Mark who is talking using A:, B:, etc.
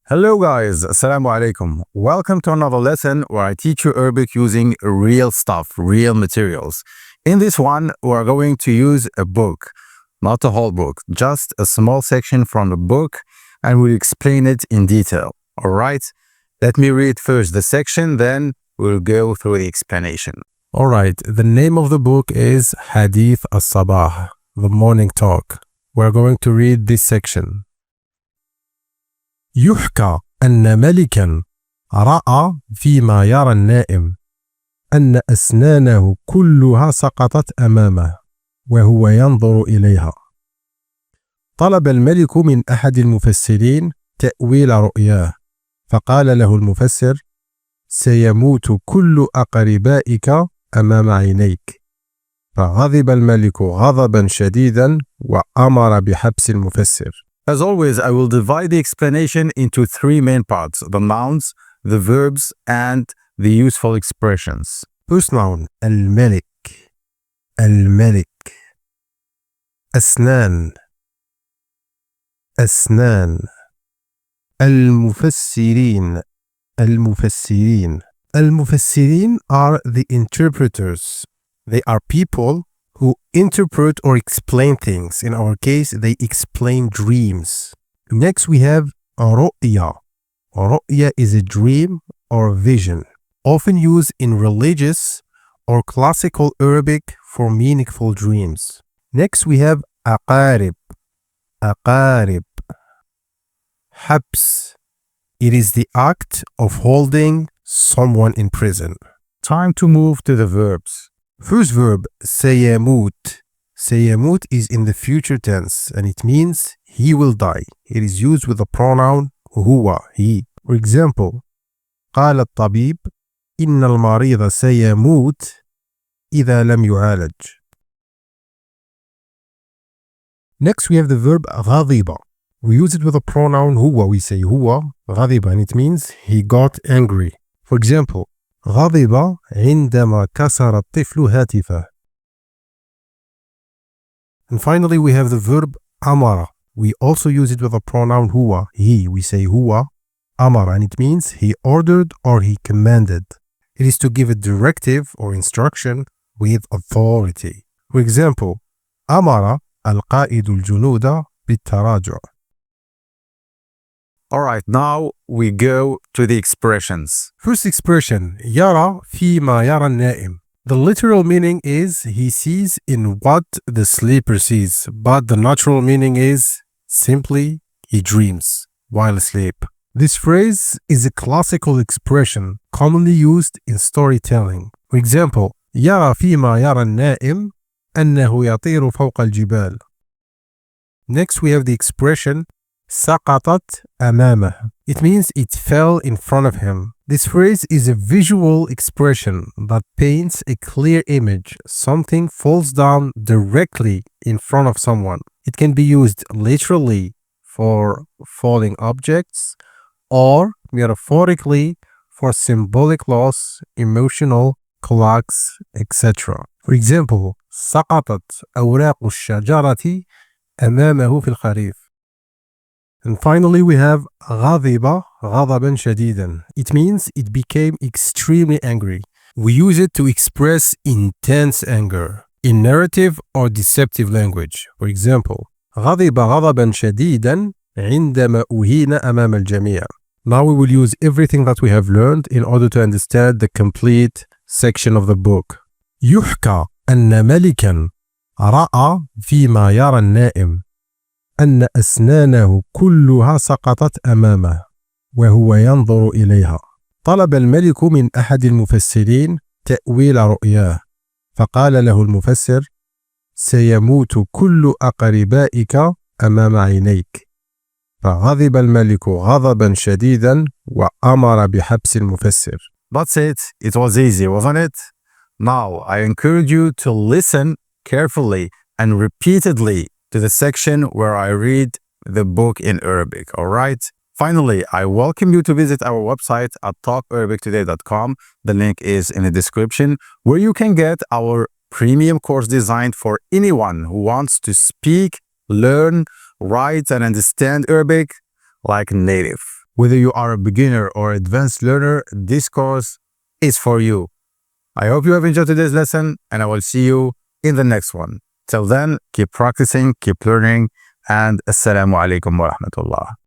A: Hello guys, Assalamu alaikum. Welcome to another lesson where I teach you Arabic using real stuff, real materials. In this one, we're going to use a book, not a whole book, just a small section from the book, and we'll explain it in detail. All right? Let me read first the section, then we'll go through the explanation.
B: All right, the name of the book is Hadith as-Sabah, the morning talk. We're going to read this section. يحكى أن ملكا رأى فيما يرى النائم أن أسنانه كلها سقطت أمامه وهو ينظر إليها. طلب الملك من أحد المفسرين تأويل رؤياه، فقال له المفسر: سيموت كل أقربائك أمام عينيك. فغضب الملك غضبا شديدا وأمر بحبس المفسر.
A: As always, I will divide the explanation into three main parts: the nouns, the verbs, and the useful expressions.
B: First noun, الملك. الملك. أسنان. أسنان. المفسرين. المفسرين. المفسرين are the interpreters. They are people who interpret or explain things. In our case, they explain dreams. Next, we have رؤيا. رؤيا is a dream or vision, often used in religious or classical Arabic for meaningful dreams. Next, we have أقارب. أقارب. حبس. It is the act of holding someone in prison.
A: Time to move to the verbs.
B: First verb, سيموت. سيموت is in the future tense and it means he will die. It is used with the pronoun هو, he. For example, قال الطبيب إن المريض سيموت إذا لم يعالج. Next we have the verb غضب. We use it with the pronoun هو. We say هو غضب and it means he got angry. For example, غضب عندما كسر الطفل هاتفه. And finally we have the verb أمر. We also use it with the pronoun هو, he. We say هو أمر and it means he ordered or he commanded. It is to give a directive or instruction with authority. For example, أمر القائد الجنود بالتراجع.
A: All right, now we go to the expressions.
B: First expression, يرى فيما يرى النائم. The literal meaning is he sees in what the sleeper sees, but the natural meaning is simply he dreams while asleep. This phrase is a classical expression commonly used in storytelling. For example, يرى فيما يرى النائم أنه يطير فوق الجبال. Next we have the expression سقطت أمامه. It means it fell in front of him. This phrase is a visual expression that paints a clear image. Something falls down directly in front of someone. It can be used literally for falling objects or metaphorically for symbolic loss, emotional collapse, etc. For example, سقطت أوراق الشجرة أمامه في الخريف. And finally, we have غضب غضبا شديدا. It means it became extremely angry. We use it to express intense anger in narrative or deceptive language. For example, غضب غضبا شديدا عندما أهين أمام الجميع. Now we will use everything that we have learned in order to understand the complete section of the book. يحكى أن ملكا رأى فيما يرى النائم أن أسنانه كلها سقطت أمامه وهو ينظر إليها. طلب الملك من أحد المفسرين تأويل رؤياه، فقال له المفسر: سيموت كل أقربائك أمام عينيك. فغضب الملك غضبا شديدا وأمر بحبس المفسر.
A: That's it. It was easy, wasn't it? Now, I encourage you to listen carefully and repeatedly to the section where I read the book in Arabic, all right? Finally, I welcome you to visit our website at talkarabictoday.com. The link is in the description, where you can get our premium course designed for anyone who wants to speak, learn, write, and understand Arabic like native. Whether you are a beginner or advanced learner, this course is for you. I hope you have enjoyed today's lesson, and I will see you in the next one. Till then, keep practicing, keep learning, and Assalamu alaikum wa rahmatullah.